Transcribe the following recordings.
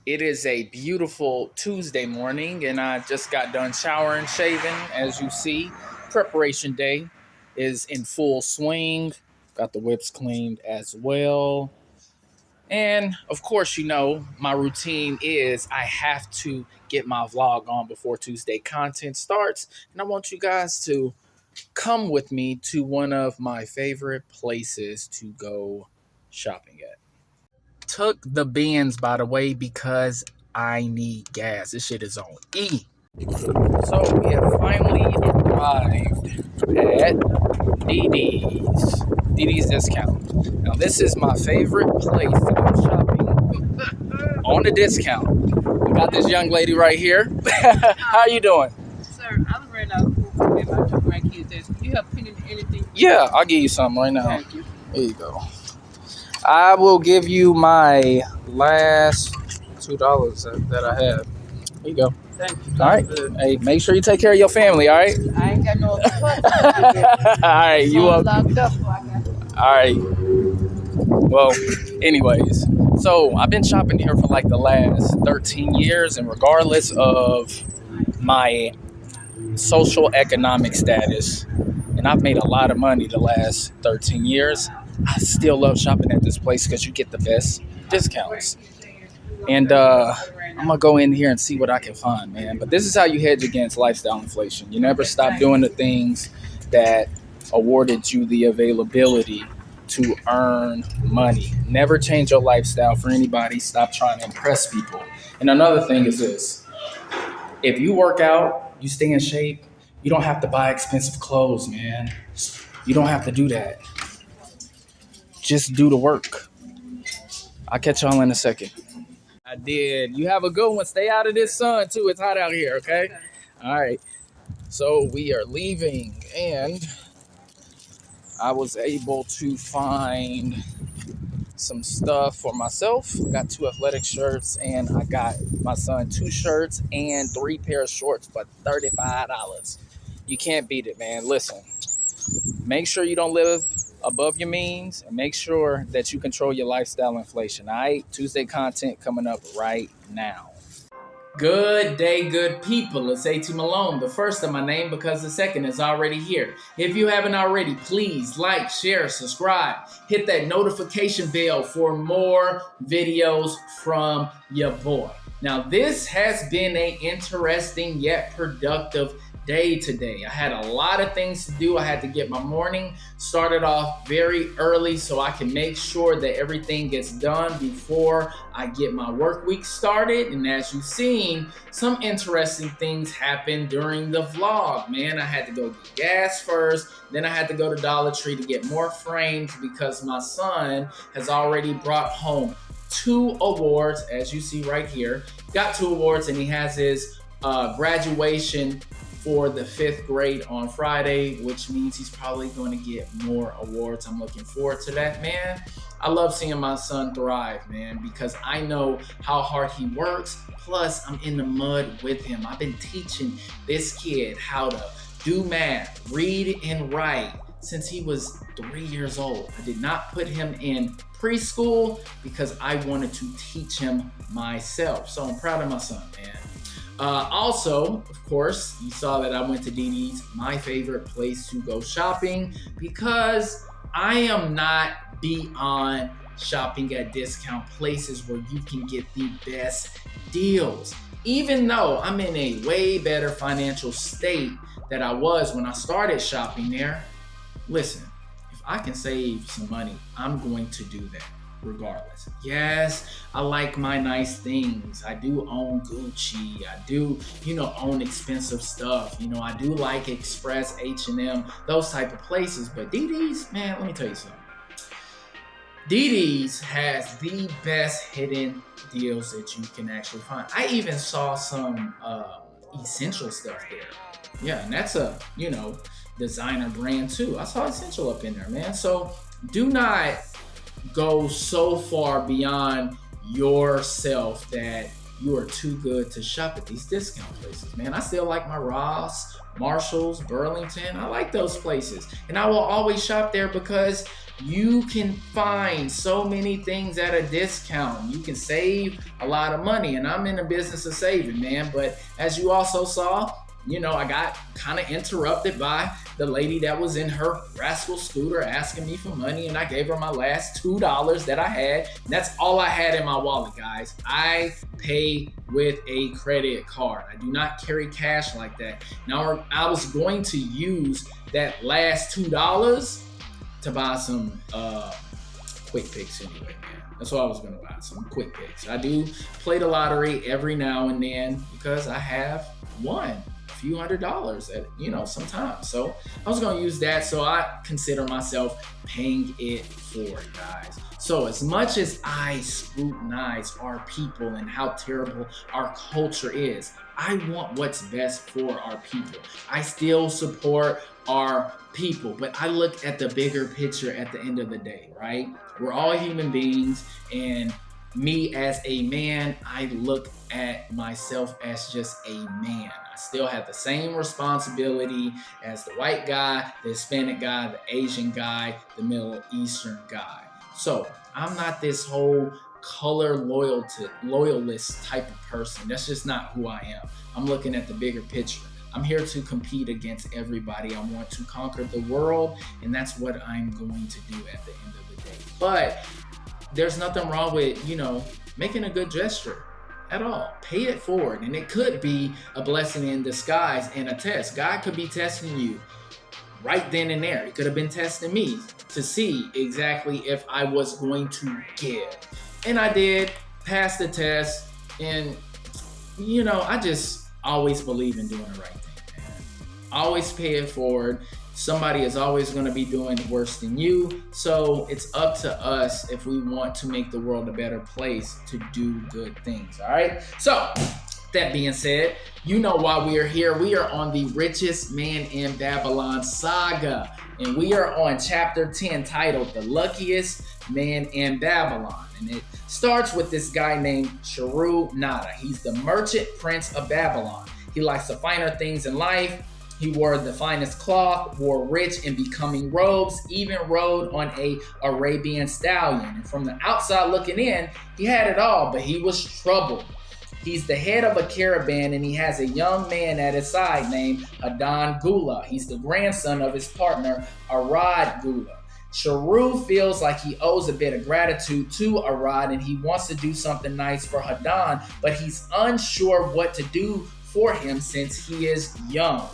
It is a beautiful Tuesday morning, and I just got done showering, shaving. As you see, preparation day is in full swing. Got the whips cleaned as well. And of course, my routine is I have to get my vlog on before Tuesday content starts. And I want you guys to come with me to one of my favorite places to go shopping at. Took the Benz, by the way, because I need gas. This shit is on E. So we have finally arrived at DD's Discount. Now this is my favorite place to go shopping on a discount. I got this young lady right here. How you doing? Sir, I'm ready out of food for me about your grandkids. Do you have penny to anything? Yeah, I'll give you something right now. Thank you. There you go. I will give you my last $2 that I have. There you go. Thank you. All right. Hey, make sure you take care of your family, all right? I ain't got no other All right, you up? Locked up. So I got All right. Well, anyways, so I've been shopping here for like the last 13 years, and regardless of my social economic status, and I've made a lot of money the last 13 years, I still love shopping at this place because you get the best discounts. And I'm going to go in here and see what I can find, man. But this is how you hedge against lifestyle inflation. You never stop doing the things that awarded you the availability to earn money. Never change your lifestyle for anybody. Stop trying to impress people. And another thing is this. If you work out, you stay in shape, you don't have to buy expensive clothes, man. You don't have to do that. Just do the work. I'll catch y'all in a second. I did. You have a good one. Stay out of this sun, too. It's hot out here, okay? All right. So we are leaving, and I was able to find some stuff for myself. Got 2 athletic shirts, and I got my son 2 shirts and 3 pair of shorts for $35. You can't beat it, man. Listen, make sure you don't live above your means, and make sure that you control your lifestyle inflation. All right, Tuesday content coming up right now. Good day, good people. It's AT Malone, the first of my name because the second is already here. If you haven't already, please like, share, subscribe. Hit that notification bell for more videos from your boy. Now, this has been an interesting yet productive day today. I had a lot of things to do. I had to get my morning started off very early so I can make sure that everything gets done before I get my work week started. And as you've seen, some interesting things happened during the vlog, man. I had to go get gas first, then I had to go to Dollar Tree to get more frames because my son has already brought home 2 awards, as you see right here. Got 2 awards, and he has his graduation for the 5th grade on Friday, which means he's probably going to get more awards. I'm looking forward to that, man. I love seeing my son thrive, man, because I know how hard he works. Plus, I'm in the mud with him. I've been teaching this kid how to do math, read and write since he was 3 years old. I did not put him in preschool because I wanted to teach him myself. So I'm proud of my son, man. Also, of course, you saw that I went to DD's, my favorite place to go shopping, because I am not beyond shopping at discount places where you can get the best deals. Even though I'm in a way better financial state than I was when I started shopping there, listen, if I can save some money, I'm going to do that. Regardless. Yes, I like my nice things. I do own Gucci. I do, own expensive stuff. I do like Express, H&M, those type of places. But DD's, man, let me tell you something. DD's has the best hidden deals that you can actually find. I even saw some essential stuff there. Yeah, and that's a, designer brand too. I saw essential up in there, man. So do not go so far beyond yourself that you are too good to shop at these discount places, man. I still like my Ross, Marshalls, Burlington. I like those places, and I will always shop there because You can find so many things at a discount. You can save a lot of money. And I'm in the business of saving, man. But as you also saw, I got kind of interrupted by the lady that was in her rascal scooter asking me for money, and I gave her my last $2 that I had. And that's all I had in my wallet, guys. I pay with a credit card. I do not carry cash like that. Now, I was going to use that last $2 to buy some quick picks anyway, man. That's what I was gonna buy, some quick picks. I do play the lottery every now and then because I have won a few $100s at, sometimes. So I was gonna use that. So I consider myself paying it forward, guys. So as much as I scrutinize our people and how terrible our culture is, I want what's best for our people. I still support our people, but I look at the bigger picture at the end of the day, right? We're all human beings, and me as a man, I look at myself as just a man. I still have the same responsibility as the white guy, the Hispanic guy, the Asian guy, the Middle Eastern guy. So I'm not this whole color loyalist type of person. That's just not who I am. I'm looking at the bigger picture. I'm here to compete against everybody. I want to conquer the world, and that's what I'm going to do at the end of the day. But there's nothing wrong with, making a good gesture at all. Pay it forward, and it could be a blessing in disguise and a test. God could be testing you right then and there. He could have been testing me to see exactly if I was going to give. And I did pass the test, and I just always believe in doing the right thing, man. Always pay it forward. Somebody is always going to be doing worse than you. So it's up to us, if we want to make the world a better place, to do good things. All right. So that being said, you know why we are here. We are on the Richest Man in Babylon saga, and we are on chapter 10, titled The Luckiest Man in Babylon. And it starts with this guy named Sharu-Nada. He's the merchant prince of Babylon. He likes the finer things in life. He wore the finest cloth, wore rich and becoming robes, even rode on a Arabian stallion. And from the outside looking in, he had it all, but he was troubled. He's the head of a caravan, and he has a young man at his side named Hadan Gula. He's the grandson of his partner, Arad Gula. Sharu feels like he owes a bit of gratitude to Arad, and he wants to do something nice for Hadan, but he's unsure what to do for him since he is young.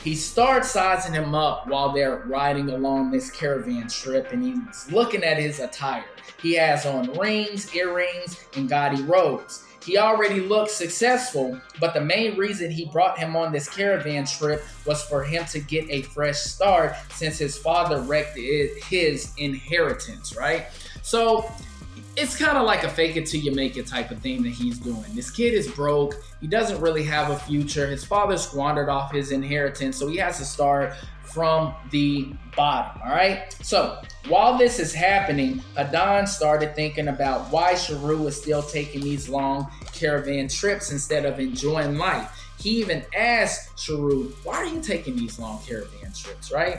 He starts sizing him up while they're riding along this caravan trip, and he's looking at his attire. He has on rings, earrings, and gaudy robes. He already looked successful, but the main reason he brought him on this caravan trip was for him to get a fresh start since his father wrecked his inheritance, right? So it's kind of like a fake it till you make it type of thing that he's doing. This kid is broke. He doesn't really have a future. His father squandered off his inheritance, so he has to start from the bottom, all right? So while this is happening, Hadan started thinking about why Sharu was still taking these long caravan trips instead of enjoying life. He even asked Sharu, why are you taking these long caravan trips, right?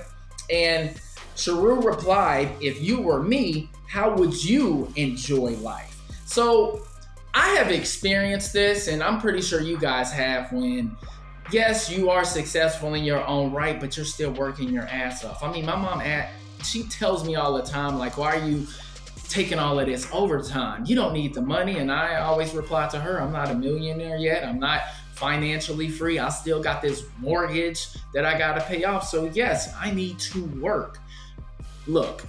And Sharu replied, if you were me, how would you enjoy life? So I have experienced this, and I'm pretty sure you guys have, when yes, you are successful in your own right, but you're still working your ass off. I mean, my mom, she tells me all the time, like, why are you taking all of this overtime? You don't need the money. And I always reply to her, I'm not a millionaire yet. I'm not financially free. I still got this mortgage that I got to pay off. So yes, I need to work. Look,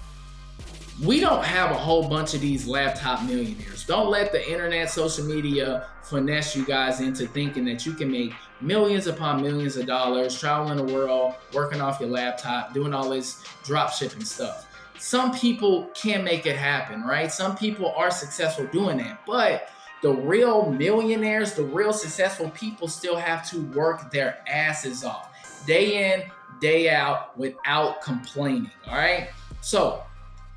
we don't have a whole bunch of these laptop millionaires. Don't let the internet, social media finesse you guys into thinking that you can make millions upon millions of dollars traveling the world, working off your laptop, doing all this drop shipping stuff. Some people can make it happen, right? Some people are successful doing that, but the real millionaires, the real successful people still have to work their asses off day in, day out without complaining, all right? So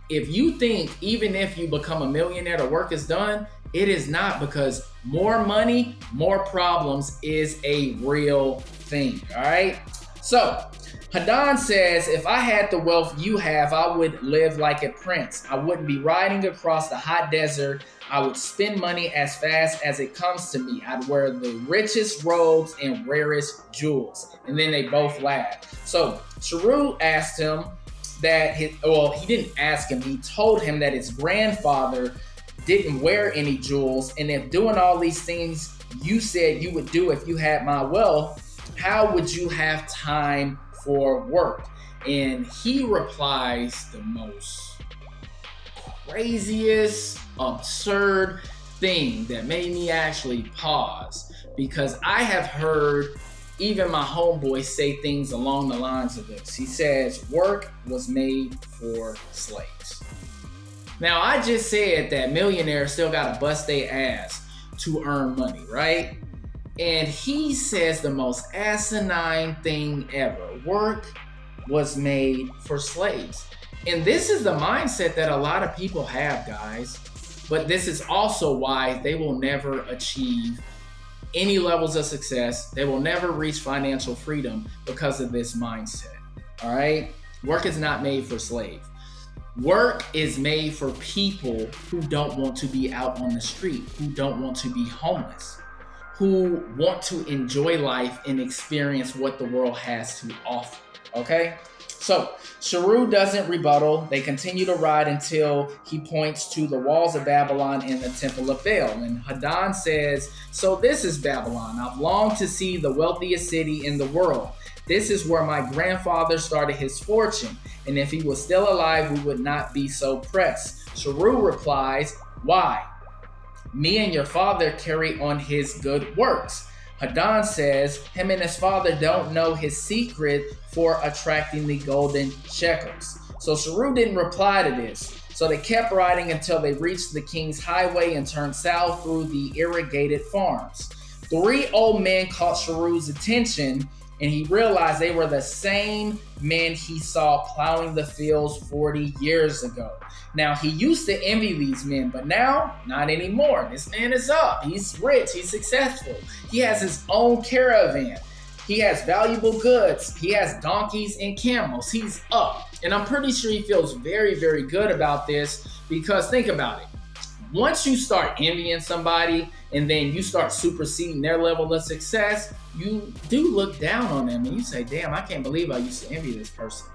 if you think even if you become a millionaire, the work is done, it is not, because more money, more problems is a real thing, all right? So Haddan says, if I had the wealth you have, I would live like a prince. I wouldn't be riding across the hot desert. I would spend money as fast as it comes to me. I'd wear the richest robes and rarest jewels. And then they both laughed. So Sharu asked him he didn't ask him. He told him that his grandfather didn't wear any jewels. And if doing all these things you said you would do if you had my wealth, how would you have time for work? And he replies the most craziest, absurd thing that made me actually pause, because I have heard even my homeboy say things along the lines of this. He says, work was made for slaves. Now, I just said that millionaires still got to bust their ass to earn money, right? And he says the most asinine thing ever. Work was made for slaves. And this is the mindset that a lot of people have, guys. But this is also why they will never achieve any levels of success. They will never reach financial freedom because of this mindset. All right? Work is not made for slaves. Work is made for people who don't want to be out on the street, who don't want to be homeless, who want to enjoy life and experience what the world has to offer. Okay? So Sharu doesn't rebuttal. They continue to ride until he points to the walls of Babylon and the Temple of Baal. And Haddan says, so this is Babylon. I've longed to see the wealthiest city in the world. This is where my grandfather started his fortune. And if he was still alive, we would not be so pressed. Sharu replies, why? Me and your father carry on his good works. Haddan says him and his father don't know his secret for attracting the golden shekels. So Sharu didn't reply to this. So they kept riding until they reached the king's highway and turned south through the irrigated farms. 3 old men caught Sharu's attention, and he realized they were the same men he saw plowing the fields 40 years ago. Now, he used to envy these men, but now, not anymore. This man is up. He's rich. He's successful. He has his own caravan. He has valuable goods. He has donkeys and camels. He's up. And I'm pretty sure he feels very, very good about this, because think about it. Once you start envying somebody and then you start superseding their level of success, you do look down on them and you say, damn, I can't believe I used to envy this person.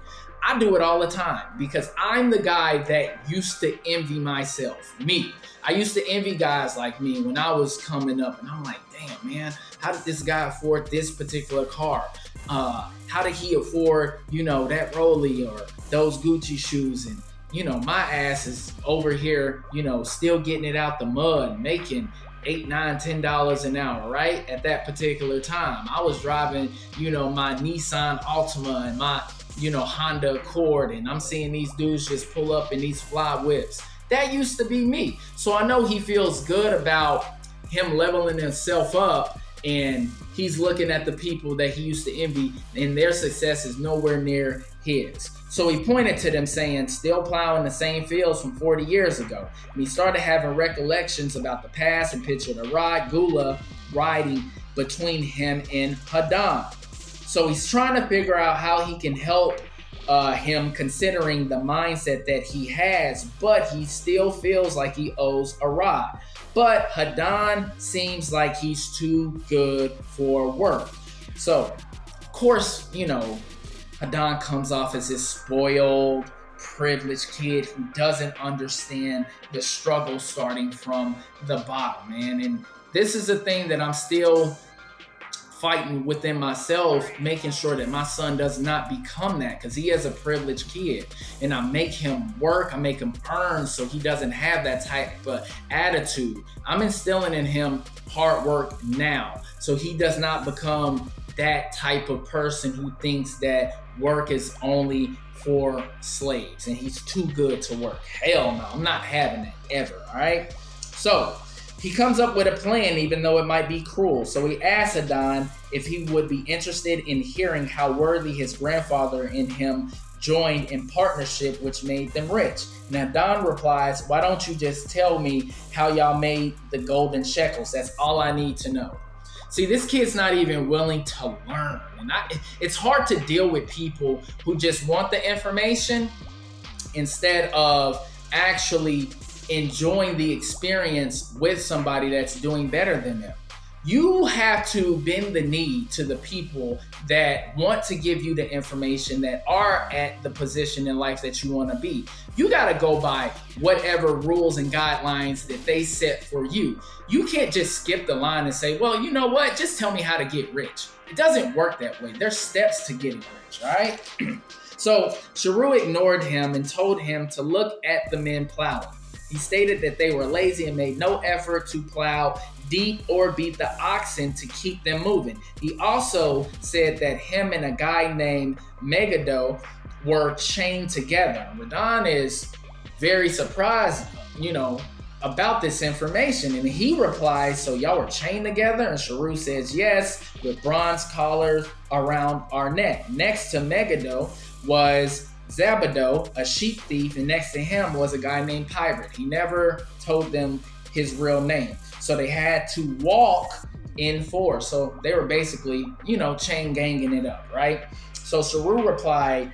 I do it all the time because I'm the guy that used to envy myself. Me. I used to envy guys like me when I was coming up, and I'm like, damn, man, how did this guy afford this particular car? How did he afford, that Rollie or those Gucci shoes? And my ass is over here, still getting it out the mud, making $8, $9, $10 an hour, right? At that particular time, I was driving, my Nissan Altima and my, Honda Accord, and I'm seeing these dudes just pull up in these fly whips. That used to be me. So I know he feels good about him leveling himself up, and he's looking at the people that he used to envy, and their success is nowhere near his. So he pointed to them saying, still plowing the same fields from 40 years ago. And he started having recollections about the past and pictured a ride Gula riding between him and Haddan. So he's trying to figure out how he can help him, considering the mindset that he has, but he still feels like he owes a ride. But Haddan seems like he's too good for work. So, of course, Haddan comes off as this spoiled, privileged kid who doesn't understand the struggle starting from the bottom, man. And this is a thing that I'm still fighting within myself, making sure that my son does not become that, because he is a privileged kid. And I make him work, I make him earn, so he doesn't have that type of attitude. I'm instilling in him hard work now, so he does not become that type of person who thinks that work is only for slaves and he's too good to work. Hell no, I'm not having that ever, all right? So he comes up with a plan, even though it might be cruel. So he asks Haddan if he would be interested in hearing how worthy his grandfather and him joined in partnership, which made them rich. And Haddan replies, why don't you just tell me how y'all made the golden shekels? That's all I need to know. See, this kid's not even willing to learn. And it's hard to deal with people who just want the information instead of actually enjoying the experience with somebody that's doing better than them. You have to bend the knee to the people that want to give you the information, that are at the position in life that you want to be. You got to go by whatever rules and guidelines that they set for you. You can't just skip the line and say, well, you know what? Just tell me how to get rich. It doesn't work that way. There's steps to getting rich, all right? So Sharu ignored him and told him to look at the men plowing. He stated that they were lazy and made no effort to plow deep or beat the oxen to keep them moving. He also said that him and a guy named Megiddo were chained together. Radon is very surprised, about this information. And he replies, so y'all were chained together? And Sharu says, yes, with bronze collars around our neck. Next to Megiddo was Zabado, a sheep thief, and next to him was a guy named Pirate. He never told them his real name. So they had to walk in four. So they were basically, chain ganging it up, right? So Sharu replied,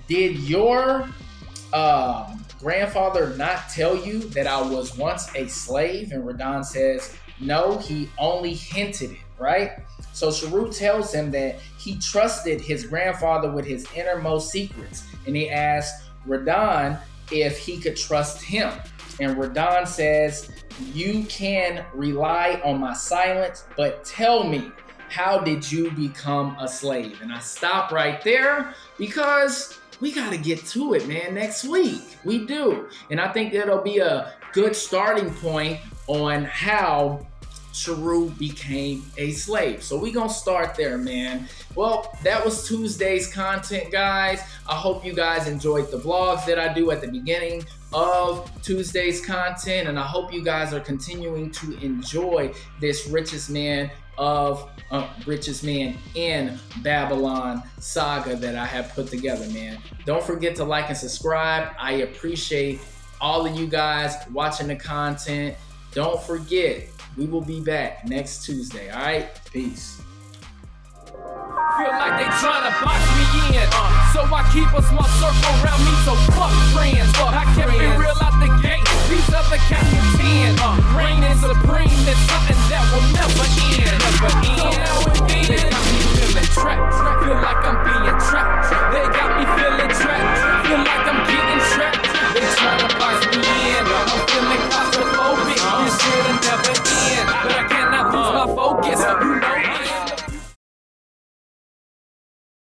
did your grandfather not tell you that I was once a slave? And Radon says, no, he only hinted it, right? So Sharu tells him that he trusted his grandfather with his innermost secrets. And he asked Radon if he could trust him. And Radon says, you can rely on my silence, but tell me, how did you become a slave? And I stop right there because we got to get to it, man, next week. We do. And I think it'll be a good starting point on how Sharu became a slave. So we gonna start there, man. Well, that was Tuesday's content, guys. I hope you guys enjoyed the vlogs that I do at the beginning of Tuesday's content, and I hope you guys are continuing to enjoy this richest man in Babylon saga that I have put together, man. Don't forget to like and subscribe. I appreciate all of you guys watching the content. Don't forget, we will be back next Tuesday, all right? Peace. Feel like they tryna box me in, so I keep a small circle around me, so fuck friends, fuck